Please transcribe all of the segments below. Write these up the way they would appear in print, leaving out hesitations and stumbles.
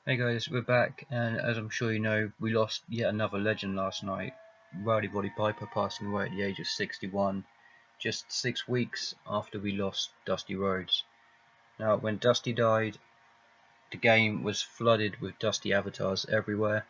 Hey guys, we're back, and as I'm sure you know, we lost yet another legend last night. Roddy Piper passing away at the age of 61, just 6 weeks after we lost Dusty Rhodes. Now, when Dusty died, the game was flooded with Dusty avatars everywhere,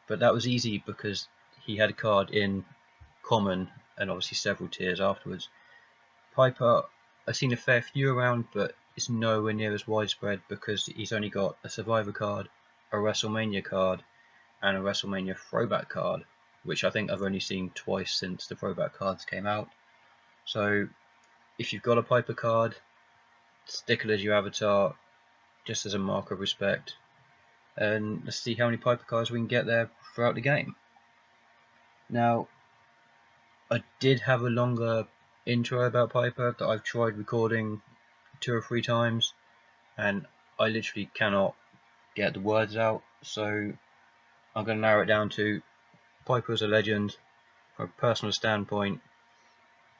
but that was easy because he had a card in common and obviously several tiers afterwards. Piper, I've seen a fair few around, but it's nowhere near as widespread because he's only got a Survivor card, a WrestleMania card, and a WrestleMania throwback card, which I think I've only seen twice since the throwback cards came out. So if you've got a Piper card, stick it as your avatar, just as a mark of respect, and let's see how many Piper cards we can get there throughout the game. Now, I did have a longer intro about Piper that I've tried recording 2 or 3 times, and I literally cannot get the words out, so I'm going to narrow it down to Piper is a legend. From a personal standpoint,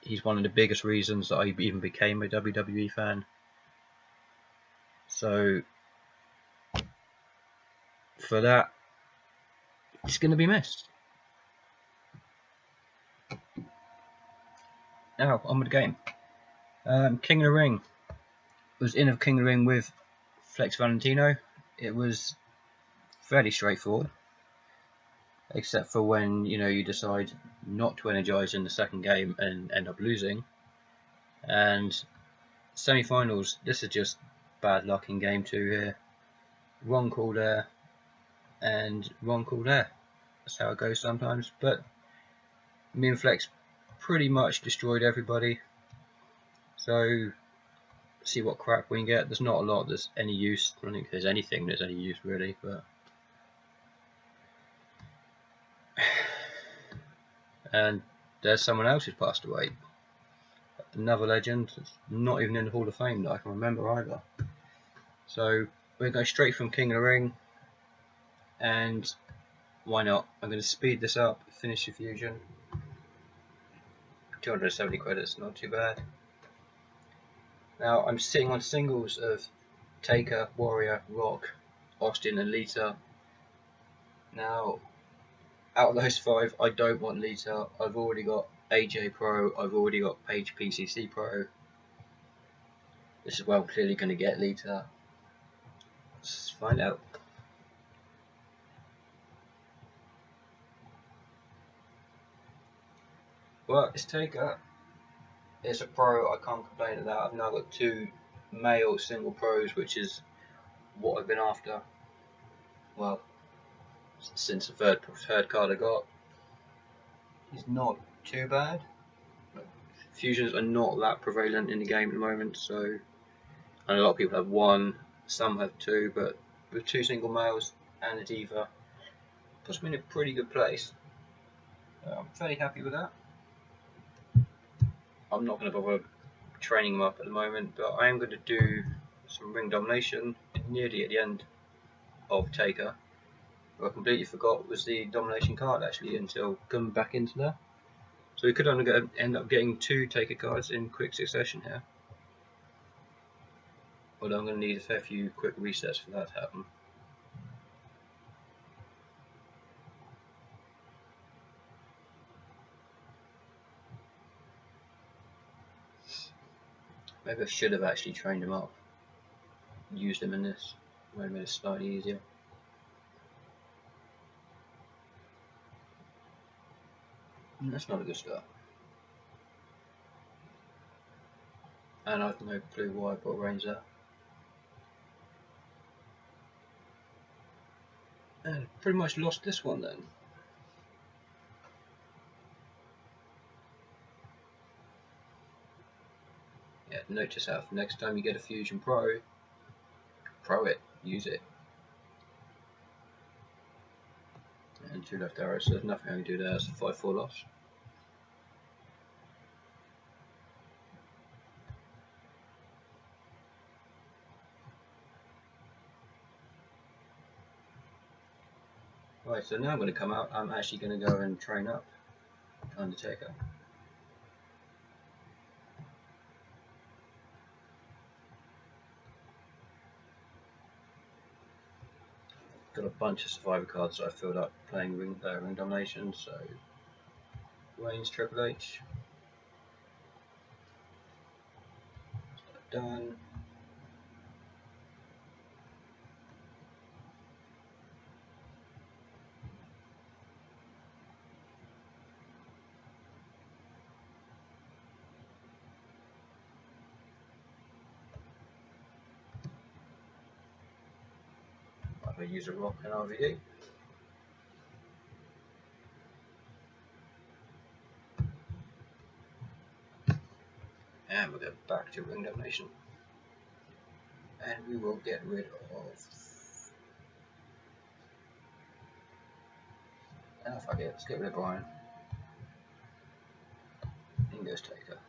he's one of the biggest reasons that I even became a WWE fan. So for that, it's going to be missed. Now, on with the game. King of the Ring. Was in of King of the Ring with Flex Valentino. It was fairly straightforward, except for when you decide not to energize in the second game and end up losing. And semi-finals, this is just bad luck in game 2 here. Wrong call there, and wrong call there. That's how it goes sometimes. But me and Flex pretty much destroyed everybody. So see what crap we can get. There's not a lot that's any use. I don't think there's anything that's any use really, but and there's someone else who's passed away. Another legend that's not even in the Hall of Fame that I can remember either. So we're going straight from King of the Ring, and why not? I'm going to speed this up, finish the fusion. 270 credits, not too bad. Now I'm sitting on singles of Taker, Warrior, Rock, Austin and Lita. Now out of those 5, I don't want Lita. I've already got AJ Pro, I've already got Paige PCC Pro. This is where I'm clearly going to get Lita. Let's find out. Well, it's Taker. It's a pro, I can't complain of that. I've now got 2 male single pros, which is what I've been after. Well, since the third card I got. It's not too bad. Fusions are not that prevalent in the game at the moment, so and a lot of people have 1, some have 2, but with 2 single males and a diva, puts me in a pretty good place. I'm fairly happy with that. I'm not going to bother training them up at the moment, but I am going to do some Ring Domination nearly at the end of Taker. What I completely forgot was the Domination card actually until coming back into there. So we could only end up getting 2 Taker cards in quick succession here. Although I'm going to need a fair few quick resets for that to happen. Maybe I should have actually trained him up, used him in this, might have made it slightly easier. That's not a good start. And I've no clue why I put range there. And pretty much lost this one then. Yeah, note to self, next time you get a Fusion Pro it, use it. And 2 left arrows, so there's nothing I can do there, it's a 5-4 loss. Right, so now I'm going to come out, I'm actually going to go and train up Undertaker. got a bunch of Survivor cards that I filled up playing Ring Domination, so Reigns, Triple H, done. I'm going to use a rock and RVD. And we'll go back to Ring Domination. And we will get rid of... fuck it, let's get rid of Brian. In goes Taker.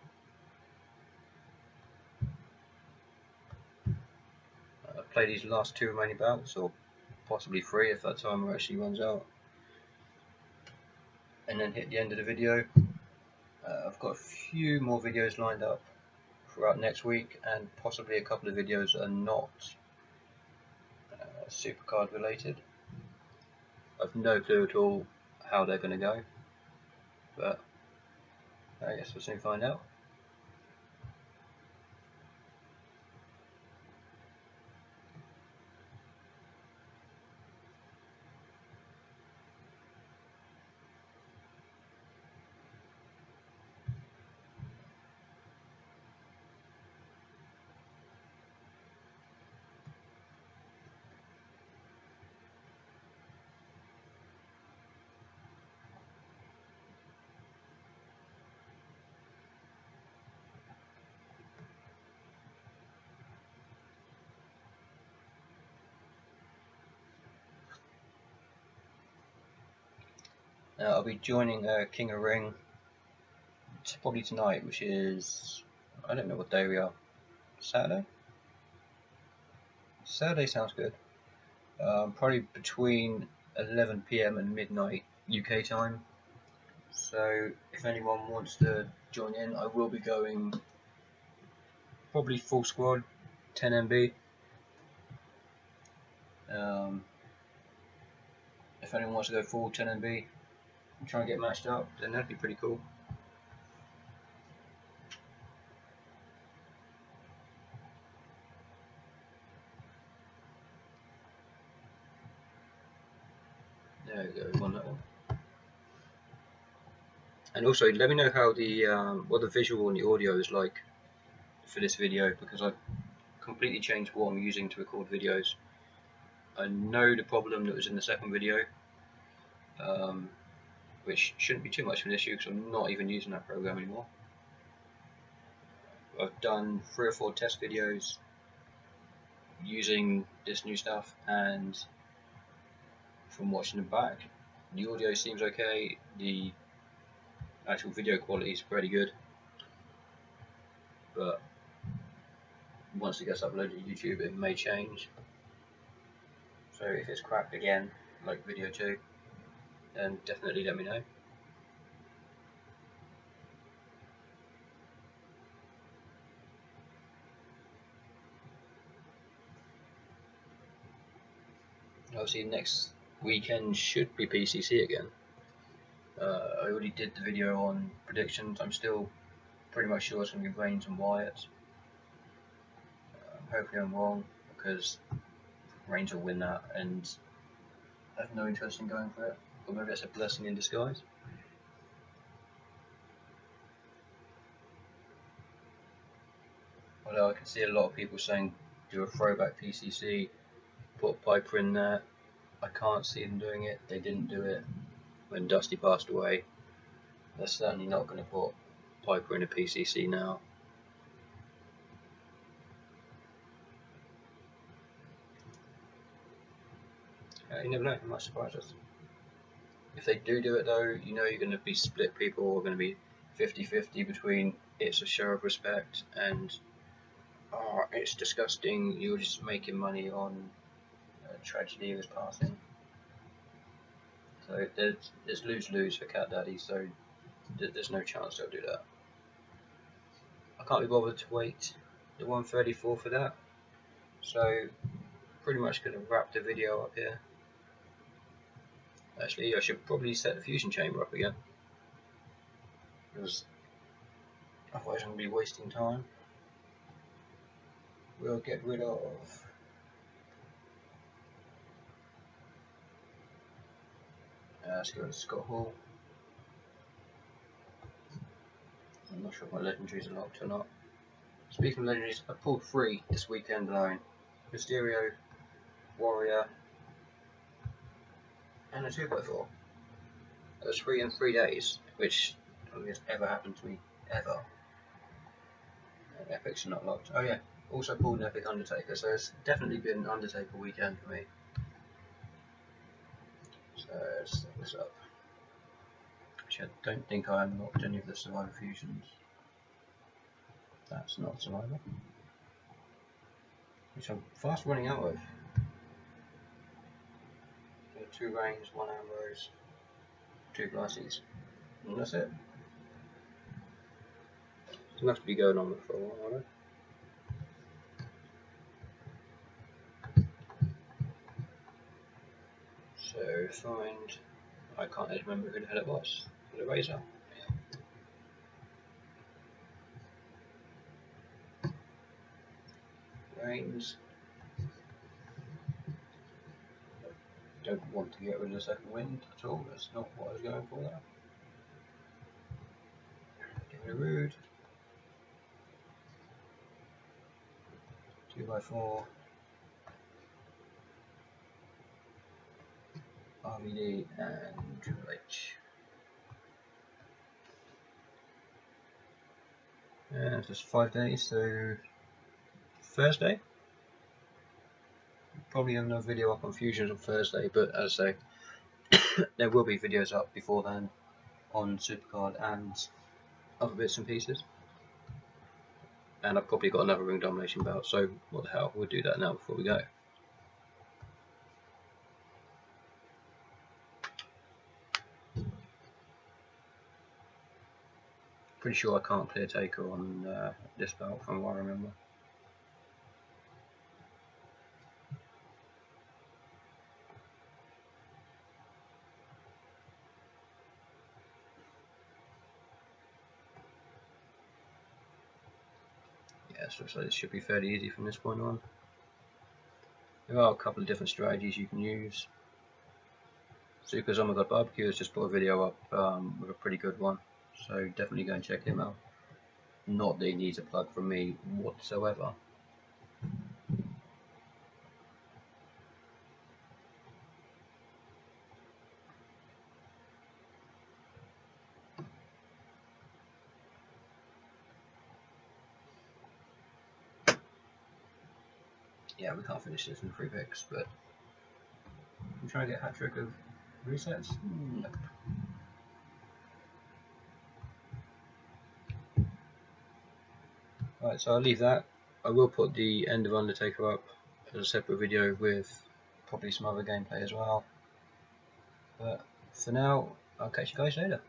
Play these last 2 remaining bouts, or possibly 3 if that timer actually runs out. And then hit the end of the video. I've got a few more videos lined up throughout next week, and possibly a couple of videos that are not SuperCard related. I've no clue at all how they're going to go, but I guess we'll soon find out. I'll be joining King of Ring probably tonight, which is, I don't know what day we are, Saturday? Saturday sounds good. Probably between 11 PM and midnight UK time. So if anyone wants to join in, I will be going probably full squad, 10 MB. If anyone wants to go full 10 MB and try and get matched up, then that'd be pretty cool. There we go, we won that one. And also, let me know how the what the visual and the audio is like for this video, because I've completely changed what I'm using to record videos. I know the problem that was in the second video, which shouldn't be too much of an issue because I'm not even using that program anymore. I've done 3 or 4 test videos using this new stuff, and from watching them back, the audio seems okay, the actual video quality is pretty good, but once it gets uploaded to YouTube it may change. So if it's cracked again, like video 2, then definitely let me know. Obviously next weekend should be PCC again. I already did the video on predictions. I'm still pretty much sure it's going to be Reigns and Wyatt. Hopefully I'm wrong, because Reigns will win that, and I have no interest in going for it. Or maybe that's a blessing in disguise. Although I can see a lot of people saying do a throwback PCC, put Piper in there. I can't see them doing it. They didn't do it when Dusty passed away. They're certainly not going to put Piper in a PCC now. You never know, it might surprise us. If they do it though, you know you're going to be split people, are going to be 50-50 between it's a show of respect and oh, it's disgusting, you're just making money on a tragedy of his passing. So there's lose-lose for Cat Daddy, so there's no chance they'll do that. I can't be bothered to wait the 134 for that, so pretty much going to wrap the video up here. Actually, I should probably set the fusion chamber up again, because otherwise I'm going to be wasting time. We'll get rid of let's go to Scott Hall. I'm not sure if my legendaries are locked or not. Speaking of legendaries, I pulled 3 this weekend alone. Mysterio, Warrior, and a 2x4. That was 3 in 3 days, which I don't think has ever happened to me, ever. Epics are not locked. Oh yeah, also pulled an Epic Undertaker, so it's definitely been an Undertaker weekend for me. So let's set this up. Actually, I don't think I unlocked any of the Survivor fusions. That's not Survivor. Which I'm fast running out of. 2 Reigns, 1 Ambrose, 2 Glasses, and that's it. It's enough to be going on for a while, won't it? So find, I can't even remember who the hell it was. Was it Razor? Yeah. Reigns. Don't want to get rid of the second wind at all, that's not what I was going for there. Get rid of Rude. 2x4. RVD and Triple H. And it's just 5 days, so Thursday? Probably have another video up on fusions on Thursday, but as I say, there will be videos up before then on SuperCard and other bits and pieces. And I've probably got another Ring Domination belt, so what the hell, we'll do that now before we go. Pretty sure I can't clear Taker on this belt from what I remember. Yes, looks like this should be fairly easy from this point on. There are a couple of different strategies you can use. Super Zombie Barbecue has just put a video up with a pretty good one, so definitely go and check him out. Not that he needs a plug from me whatsoever. Yeah, we can't finish this in 3 picks, but I'm trying to get a hat trick of resets. Nope. Right, so I'll leave that. I will put the end of Undertaker up as a separate video with probably some other gameplay as well. But for now, I'll catch you guys later.